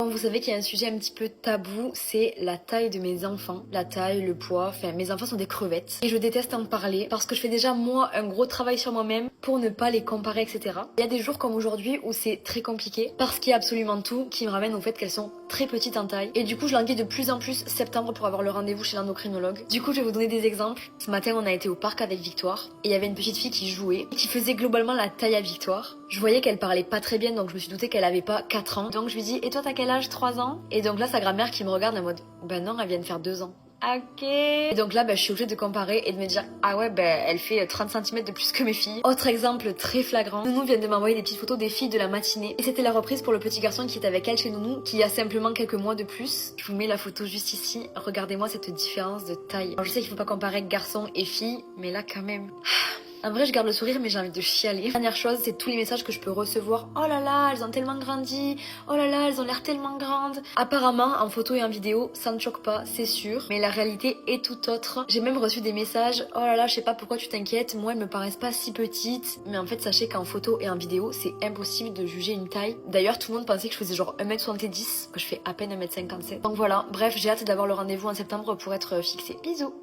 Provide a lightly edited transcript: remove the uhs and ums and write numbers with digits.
Bon, vous savez qu'il y a un sujet un petit peu tabou, c'est la taille de mes enfants. La taille, le poids, enfin mes enfants sont des crevettes. Et je déteste en parler parce que je fais déjà moi un gros travail sur moi-même pour ne pas les comparer, etc. Il y a des jours comme aujourd'hui où c'est très compliqué parce qu'il y a absolument tout qui me ramène au fait qu'elles sont très petites en taille. Et du coup je languis de plus en plus septembre pour avoir le rendez-vous chez l'endocrinologue. Du coup je vais vous donner des exemples. Ce matin on a été au parc avec Victoire et il y avait une petite fille qui jouait et qui faisait globalement la taille à Victoire. Je voyais qu'elle parlait pas très bien donc je me suis doutée qu'elle avait pas 4 ans. Donc je lui dis et toi t'as quel âge? 3 ans? Et donc là sa grand-mère qui me regarde en mode ben non elle vient de faire 2 ans. Ok. Et donc là, je suis obligée de comparer et de me dire ah ouais, elle fait 30 cm de plus que mes filles. Autre exemple très flagrant, Nounou vient de m'envoyer des petites photos des filles de la matinée et c'était la reprise pour le petit garçon qui est avec elle chez Nounou, qui a simplement quelques mois de plus. Je vous mets la photo juste ici. Regardez-moi cette différence de taille. Alors, je sais qu'il faut pas comparer garçon et fille, mais là quand même. En vrai, je garde le sourire, mais j'ai envie de chialer. Dernière chose, c'est tous les messages que je peux recevoir. Oh là là, elles ont tellement grandi. Oh là là, elles ont l'air tellement grandes. Apparemment, en photo et en vidéo, ça ne choque pas, c'est sûr. Mais la réalité est tout autre. J'ai même reçu des messages. Oh là là, je sais pas pourquoi tu t'inquiètes. Moi, elles me paraissent pas si petites. Mais en fait, sachez qu'en photo et en vidéo, c'est impossible de juger une taille. D'ailleurs, tout le monde pensait que je faisais genre 1m70, que je fais à peine 1m57. Donc voilà, bref, j'ai hâte d'avoir le rendez-vous en septembre pour être fixée. Bisous.